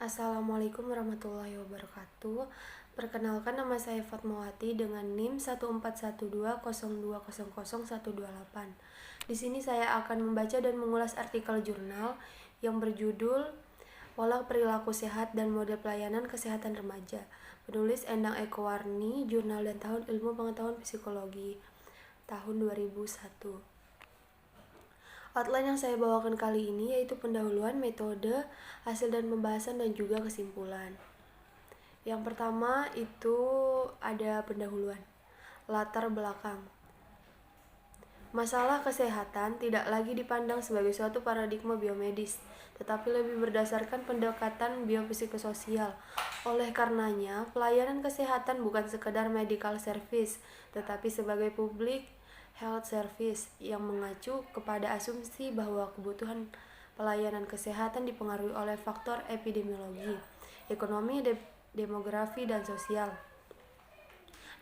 Assalamualaikum warahmatullahi wabarakatuh. Perkenalkan, nama saya Fatmawati dengan NIM 141202000128. Di sini saya akan membaca dan mengulas artikel jurnal yang berjudul Pola Perilaku Sehat dan Model Pelayanan Kesehatan Remaja. Penulis Endang Eko Warni, Jurnal dan Tahun Ilmu Pengetahuan Psikologi, tahun 2001. Outline yang saya bawakan kali ini yaitu pendahuluan, metode, hasil dan pembahasan, dan juga kesimpulan. Yang pertama itu ada pendahuluan. Latar belakang. Masalah kesehatan tidak lagi dipandang sebagai suatu paradigma biomedis, tetapi lebih berdasarkan pendekatan biopsikososial. Oleh karenanya, pelayanan kesehatan bukan sekedar medical service, tetapi sebagai public health service yang mengacu kepada asumsi bahwa kebutuhan pelayanan kesehatan dipengaruhi oleh faktor epidemiologi, ekonomi, demografi, dan sosial.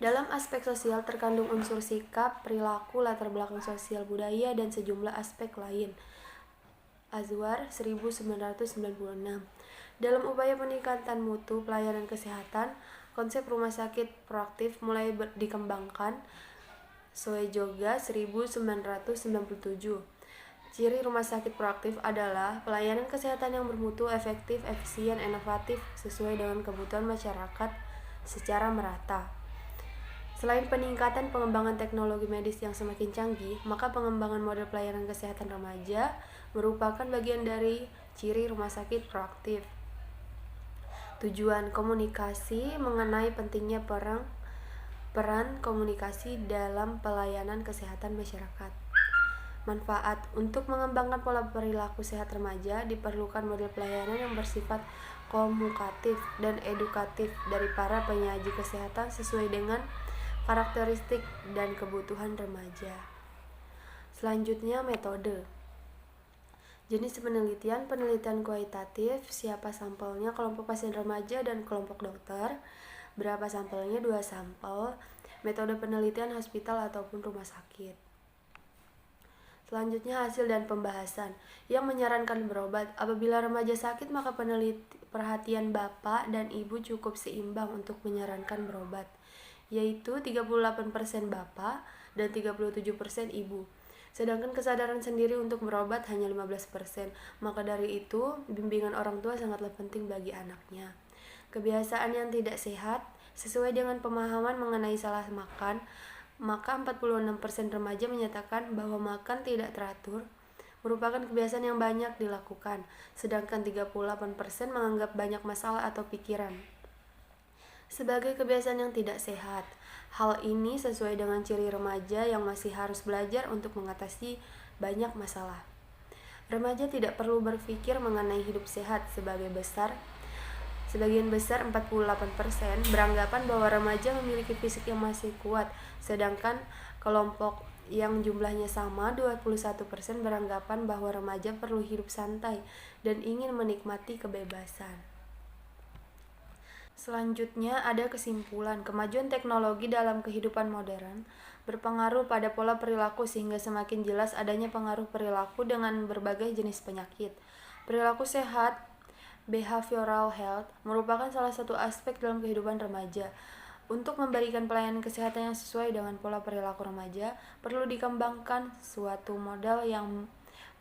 Dalam aspek sosial terkandung unsur sikap, perilaku, latar belakang sosial, budaya, dan sejumlah aspek lain. Azwar 1996. Dalam upaya peningkatan mutu pelayanan kesehatan, konsep rumah sakit proaktif mulai dikembangkan. Soejoga 1997. Ciri rumah sakit proaktif adalah pelayanan kesehatan yang bermutu, efektif, efisien, inovatif, sesuai dengan kebutuhan masyarakat secara merata. Selain peningkatan pengembangan teknologi medis yang semakin canggih, maka pengembangan model pelayanan kesehatan remaja merupakan bagian dari ciri rumah sakit proaktif. Tujuan komunikasi mengenai pentingnya peran komunikasi dalam pelayanan kesehatan masyarakat. Manfaat untuk mengembangkan pola perilaku sehat remaja diperlukan model pelayanan yang bersifat komunikatif dan edukatif dari para penyaji kesehatan sesuai dengan karakteristik dan kebutuhan remaja. Selanjutnya, metode. Jenis penelitian kualitatif, siapa sampelnya, kelompok pasien remaja dan kelompok dokter. Berapa sampelnya? 2 sampel. Metode penelitian hospital ataupun rumah sakit. Selanjutnya, hasil dan pembahasan. Yang menyarankan berobat. Apabila remaja sakit, maka perhatian bapak dan ibu cukup seimbang untuk menyarankan berobat, yaitu 38% bapak dan 37% ibu. Sedangkan kesadaran sendiri untuk berobat hanya 15%. Maka dari itu, bimbingan orang tua sangatlah penting bagi anaknya. Kebiasaan yang tidak sehat sesuai dengan pemahaman mengenai salah makan, maka 46% remaja menyatakan bahwa makan tidak teratur merupakan kebiasaan yang banyak dilakukan, sedangkan 38% menganggap banyak masalah atau pikiran sebagai kebiasaan yang tidak sehat. Hal ini sesuai dengan ciri remaja yang masih harus belajar untuk mengatasi banyak masalah. Remaja tidak perlu berpikir mengenai hidup sehat. Sebagian besar 48% beranggapan bahwa remaja memiliki fisik yang masih kuat, sedangkan kelompok yang jumlahnya sama 21% beranggapan bahwa remaja perlu hidup santai dan ingin menikmati kebebasan. Selanjutnya ada kesimpulan. Kemajuan teknologi dalam kehidupan modern berpengaruh pada pola perilaku sehingga semakin jelas adanya pengaruh perilaku dengan berbagai jenis penyakit. Perilaku sehat, behavioral health, merupakan salah satu aspek dalam kehidupan remaja. Untuk memberikan pelayanan kesehatan yang sesuai dengan pola perilaku remaja, perlu dikembangkan suatu model yang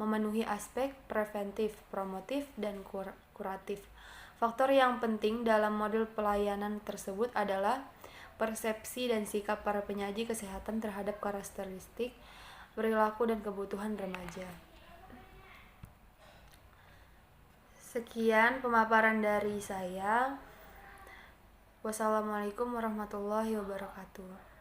memenuhi aspek preventif, promotif, dan kuratif. Faktor yang penting dalam model pelayanan tersebut adalah persepsi dan sikap para penyaji kesehatan terhadap karakteristik, perilaku, dan kebutuhan remaja. Sekian pemaparan dari saya. Wassalamualaikum warahmatullahi wabarakatuh.